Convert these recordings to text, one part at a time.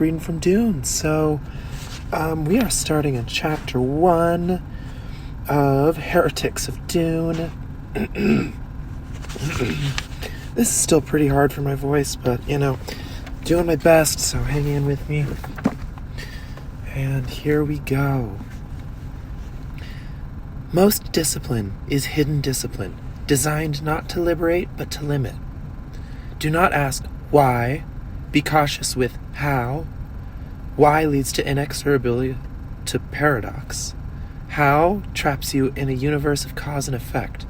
reading from Dune. So, we are starting in chapter 1 of Heretics of Dune. This is still pretty hard for my voice, but, doing my best, so hang in with me. And here we go. Most discipline is hidden discipline, designed not to liberate, but to limit. Do not ask why. Be cautious with how. Why leads to inexorability to paradox. How traps you in a universe of cause and effect.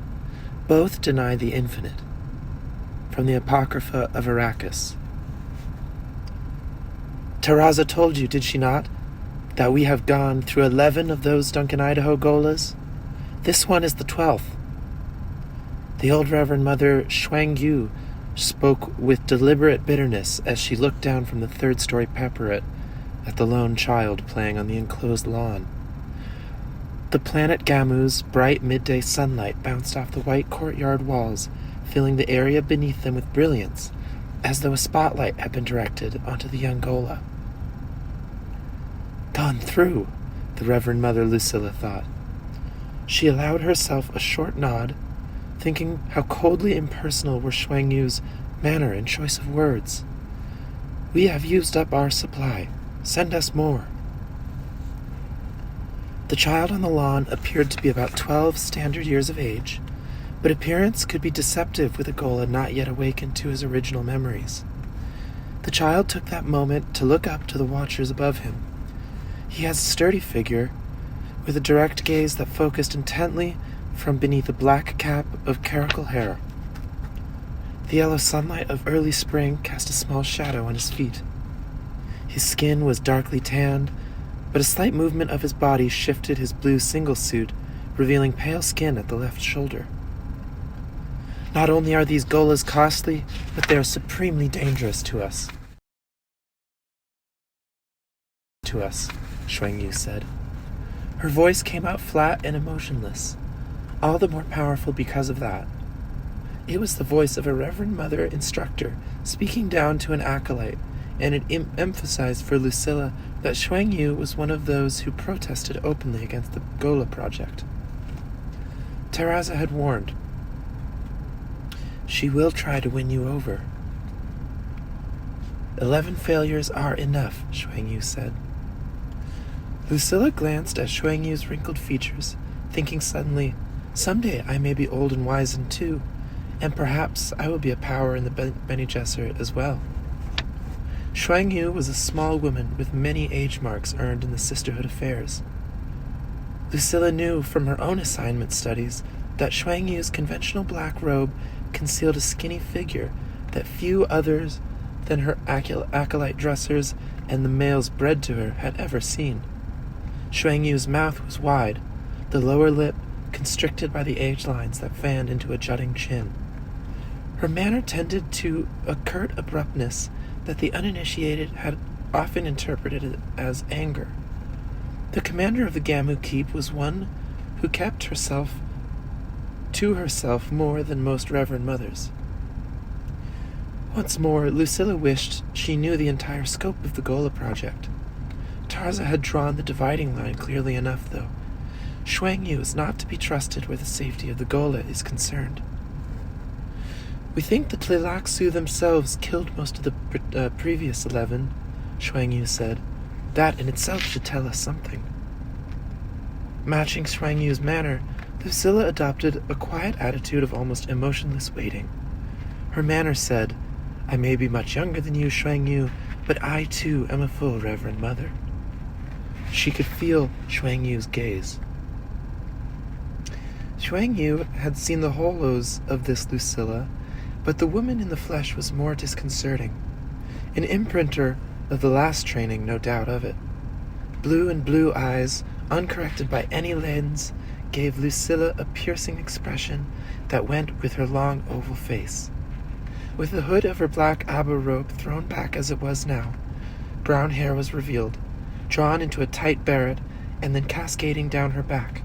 Both deny the infinite. From the Apocrypha of Rakis. Taraza told you, did she not, that we have gone through 11 of those Duncan, Idaho gholas? This one is the 12th. The old Reverend Mother Shuang Yu spoke with deliberate bitterness as she looked down from the third-story parapet at the lone child playing on the enclosed lawn. The planet Gamu's bright midday sunlight bounced off the white courtyard walls, filling the area beneath them with brilliance, as though a spotlight had been directed onto the young ghola. Gone through, the Reverend Mother Lucilla thought. She allowed herself a short nod, thinking how coldly impersonal were Shuang Yu's manner and choice of words. We have used up our supply. Send us more. The child on the lawn appeared to be about 12 standard years of age, but appearance could be deceptive with a ghola not yet awakened to his original memories. The child took that moment to look up to the watchers above him. He has a sturdy figure, with a direct gaze that focused intently from beneath a black cap of caracal hair. The yellow sunlight of early spring cast a small shadow on his feet. His skin was darkly tanned, but a slight movement of his body shifted his blue single suit, revealing pale skin at the left shoulder. Not only are these gholas costly, but they are supremely dangerous to us. Shuang Yu said. Her voice came out flat and emotionless, all the more powerful because of that. It was the voice of a Reverend Mother instructor speaking down to an acolyte, and it emphasized for Lucilla that Shuang Yu was one of those who protested openly against the ghola project. Taraza had warned. She will try to win you over. 11 failures are enough, Shuang Yu said. Lucilla glanced at Shuang Yu's wrinkled features, thinking suddenly, someday I may be old and wizened too, and perhaps I will be a power in the Bene Gesserit as well. Shuang Yu was a small woman with many age marks earned in the Sisterhood affairs. Lucilla knew from her own assignment studies that Shuang Yu's conventional black robe concealed a skinny figure that few others than her acolyte dressers and the males bred to her had ever seen. Shuang Yu's mouth was wide, the lower lip constricted by the age lines that fanned into a jutting chin. Her manner tended to a curt abruptness that the uninitiated had often interpreted as anger. The commander of the Gamu Keep was one who kept herself to herself more than most Reverend Mothers. Once more, Lucilla wished she knew the entire scope of the ghola project. Tarza had drawn the dividing line clearly enough, though. Shuang Yu is not to be trusted where the safety of the ghola is concerned. We think the Tlilaxu themselves killed most of the previous 11, Shuang Yu said. That in itself should tell us something. Matching Shuang Yu's manner, Lucilla adopted a quiet attitude of almost emotionless waiting. Her manner said, I may be much younger than you, Shuang Yu, but I too am a full Reverend Mother. She could feel Shuang Yu's gaze. Shuang Yu had seen the hollows of this Lucilla, but the woman in the flesh was more disconcerting. An imprinter of the last training, no doubt of it. Blue and blue eyes, uncorrected by any lens, gave Lucilla a piercing expression that went with her long oval face. With the hood of her black Abba robe thrown back as it was now, brown hair was revealed, drawn into a tight barrette, and then cascading down her back.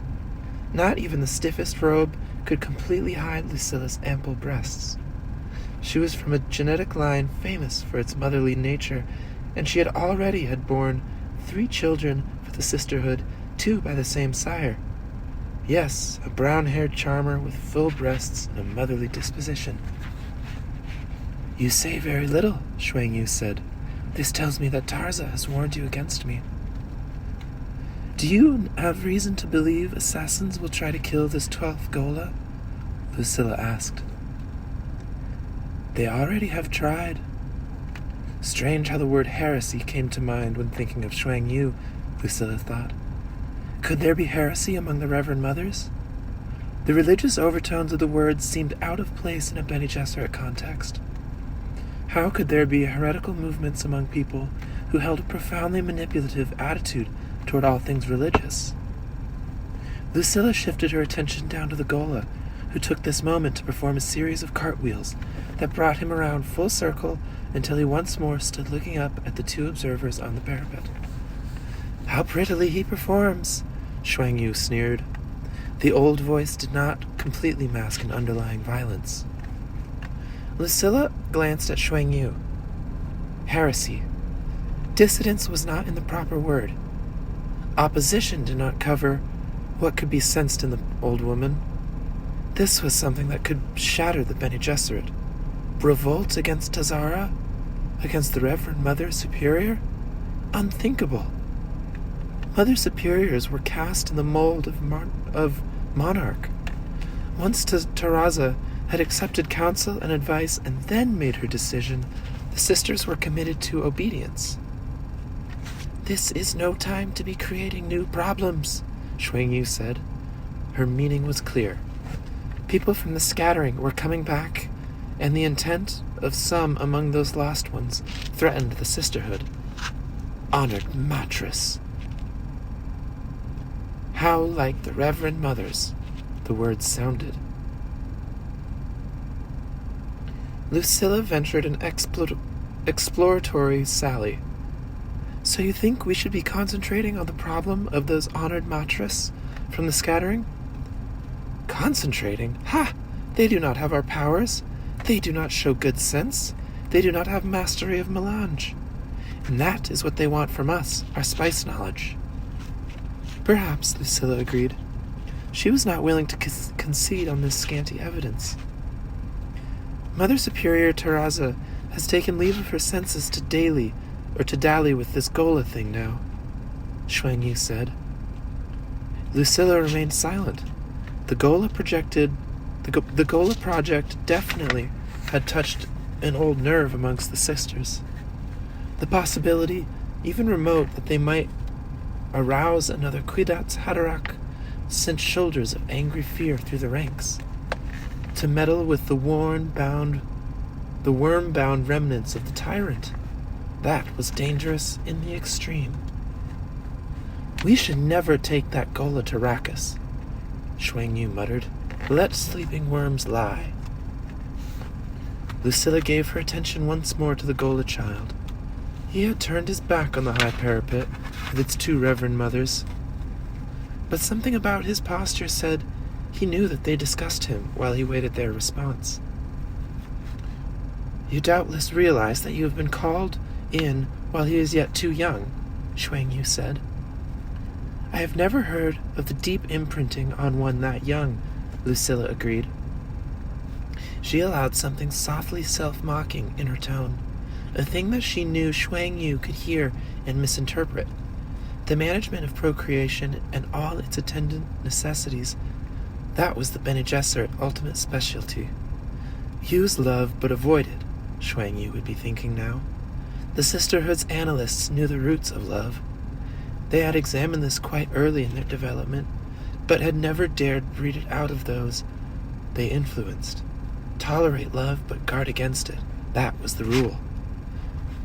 Not even the stiffest robe could completely hide Lucilla's ample breasts. She was from a genetic line famous for its motherly nature and she had borne 3 children for the sisterhood, 2 by the same sire. Yes, a brown-haired charmer with full breasts and a motherly disposition. "You say very little," Shuang Yu said. "This tells me that Tarza has warned you against me." "Do you have reason to believe assassins will try to kill this 12th ghola?" Lucilla asked. "They already have tried." Strange how the word heresy came to mind when thinking of Shuang Yu, Lucilla thought. Could there be heresy among the Reverend Mothers? The religious overtones of the words seemed out of place in a Bene Gesserit context. How could there be heretical movements among people who held a profoundly manipulative attitude toward all things religious? Lucilla shifted her attention down to the ghola, who took this moment to perform a series of cartwheels that brought him around full circle until he once more stood looking up at the 2 observers on the parapet. "How prettily he performs," Shuang Yu sneered. The old voice did not completely mask an underlying violence. Lucilla glanced at Shuang Yu. Heresy. Dissidence was not in the proper word. Opposition did not cover what could be sensed in the old woman. This was something that could shatter the Bene Gesserit. Revolt against Tazara? Against the Reverend Mother Superior? Unthinkable. Mother Superiors were cast in the mold of monarch. Once Taraza had accepted counsel and advice and then made her decision, the sisters were committed to obedience. "This is no time to be creating new problems," Shuang Yu said. Her meaning was clear. People from the scattering were coming back, and the intent of some among those lost ones threatened the sisterhood. Honored mattress. How like the Reverend Mothers, the words sounded. Lucilla ventured an exploratory sally. "So you think we should be concentrating on the problem of those honored mattress from the scattering?" "Concentrating? Ha! They do not have our powers. They do not show good sense. They do not have mastery of melange. And that is what they want from us, our spice knowledge." Perhaps, Lucilla agreed. She was not willing to concede on this scanty evidence. Mother Superior Taraza has taken leave of her senses to dally with this ghola thing now, Shuang Yu said. Lucilla remained silent. The ghola project definitely had touched an old nerve amongst the sisters. The possibility, even remote, that they might arouse another Quidat's Haderach sent shoulders of angry fear through the ranks. To meddle with the worm-bound remnants of the tyrant, that was dangerous in the extreme. "We should never take that ghola to Rakis," Shuang Yu muttered. "Let sleeping worms lie." Lucilla gave her attention once more to the ghola child. He had turned his back on the high parapet with its 2 Reverend Mothers, but something about his posture said he knew that they discussed him while he waited their response. "You doubtless realize that you have been called in while he is yet too young," Shuang Yu said. "I have never heard of the deep imprinting on one that young," Lucilla agreed. She allowed something softly self-mocking in her tone, a thing that she knew Shuang Yu could hear and misinterpret. The management of procreation and all its attendant necessities, that was the Bene Gesserit ultimate specialty. Use love but avoid it, Shuang Yu would be thinking now. The Sisterhood's analysts knew the roots of love. They had examined this quite early in their development, but had never dared breed it out of those they influenced. Tolerate love but guard against it. That was the rule.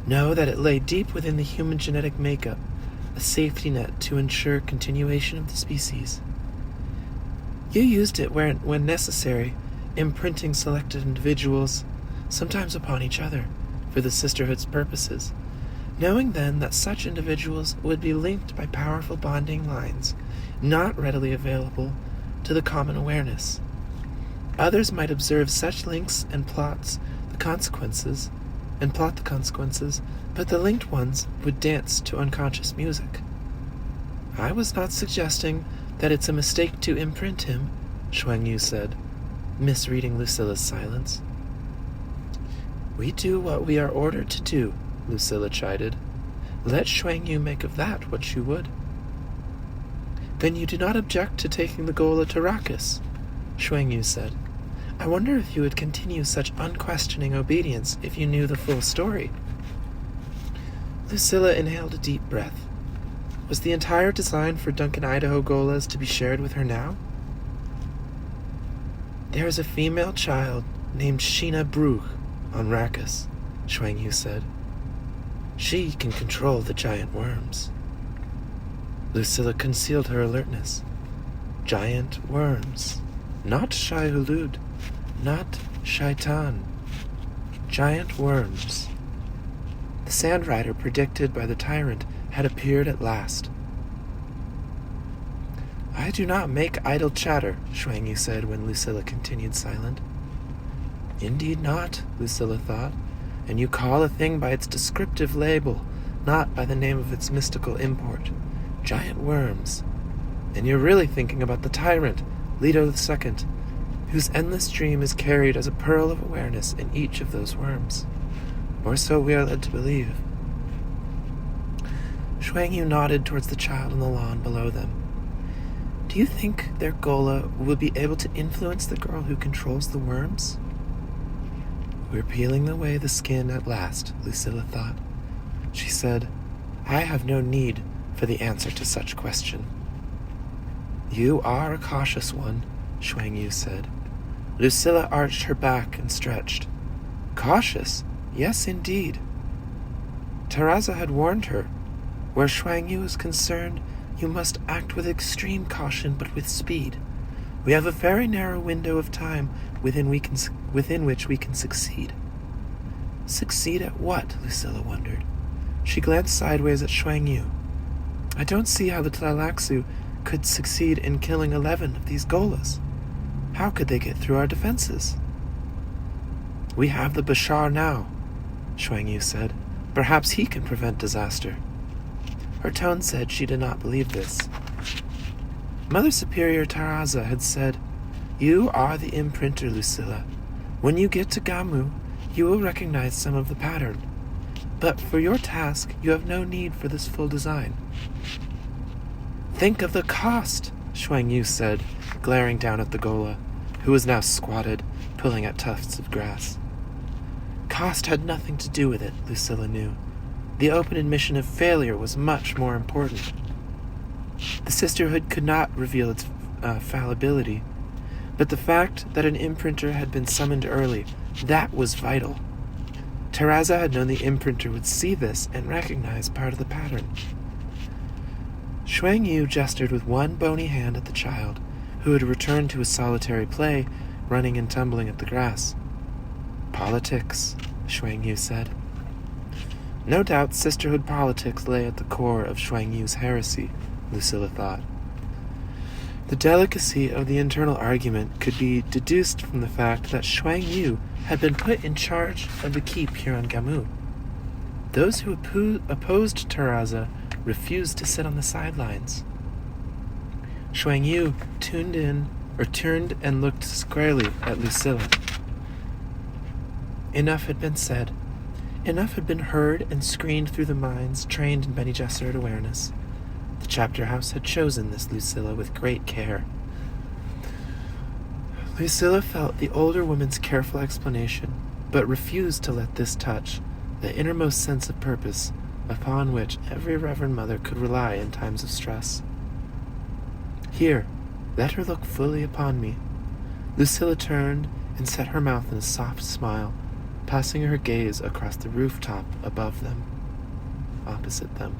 Know that it lay deep within the human genetic makeup, a safety net to ensure continuation of the species. You used it when necessary, imprinting selected individuals, sometimes upon each other, for the Sisterhood's purposes, knowing then that such individuals would be linked by powerful bonding lines, not readily available to the common awareness. Others might observe such links and plots the consequences, and plot the consequences, but the linked ones would dance to unconscious music. I was not suggesting that it's a mistake to imprint him, Shuang Yu said, misreading Lucilla's silence. We do what we are ordered to do, Lucilla chided. Let Shuang Yu make of that what you would. Then you do not object to taking the ghola to Rakis, Shuang Yu said. I wonder if you would continue such unquestioning obedience if you knew the full story. Lucilla inhaled a deep breath. Was the entire design for Duncan Idaho gholas to be shared with her now? There is a female child named Sheena Brugh on Rakis, Shuang Yu said. She can control the giant worms. Lucilla concealed her alertness. Giant worms. Not Shai-Hulud. Not Shaitan. Giant worms. The Sand Rider predicted by the tyrant had appeared at last. I do not make idle chatter, Shuang Yu said when Lucilla continued silent. Indeed not, Lucilla thought, and you call a thing by its descriptive label, not by the name of its mystical import. Giant worms. And you're really thinking about the tyrant, Leto II, whose endless dream is carried as a pearl of awareness in each of those worms. Or so we are led to believe. Shuang Yu nodded towards the child on the lawn below them. Do you think their ghola will be able to influence the girl who controls the worms? We're peeling away the skin at last, Lucilla thought. She said, I have no need for the answer to such question. You are a cautious one, Shuang Yu said. Lucilla arched her back and stretched. Cautious? Yes, indeed. Taraza had warned her. Where Shuang Yu is concerned, you must act with extreme caution but with speed. We have a very narrow window of time within which we can succeed. Succeed at what? Lucilla wondered. She glanced sideways at Shuang Yu. I don't see how the Tleilaxu could succeed in killing 11 of these gholas. How could they get through our defenses? We have the Bashar now, Shuang Yu said. Perhaps he can prevent disaster. Her tone said she did not believe this. Mother Superior Taraza had said, You are the imprinter, Lucilla. When you get to Gamu, you will recognize some of the pattern. But for your task, you have no need for this full design. Think of the cost, Shuang Yu said, glaring down at the ghola, who was now squatted, pulling at tufts of grass. Cost had nothing to do with it, Lucilla knew. The open admission of failure was much more important. The sisterhood could not reveal its fallibility, but the fact that an imprinter had been summoned early, that was vital. Taraza had known the imprinter would see this and recognize part of the pattern. Shuang Yu gestured with one bony hand at the child, who had returned to his solitary play, running and tumbling at the grass. Politics, Shuang Yu said. No doubt sisterhood politics lay at the core of Shuang Yu's heresy, Lucilla thought. The delicacy of the internal argument could be deduced from the fact that Shuang Yu had been put in charge of the keep here on Gamu. Those who opposed Taraza refused to sit on the sidelines. Shuang Yu turned and looked squarely at Lucilla. Enough had been said. Enough had been heard and screened through the minds trained in Bene Gesserit awareness. The chapter house had chosen this Lucilla with great care. Lucilla felt the older woman's careful explanation, but refused to let this touch the innermost sense of purpose upon which every Reverend Mother could rely in times of stress. Here, let her look fully upon me. Lucilla turned and set her mouth in a soft smile, passing her gaze across the rooftop above them, opposite them.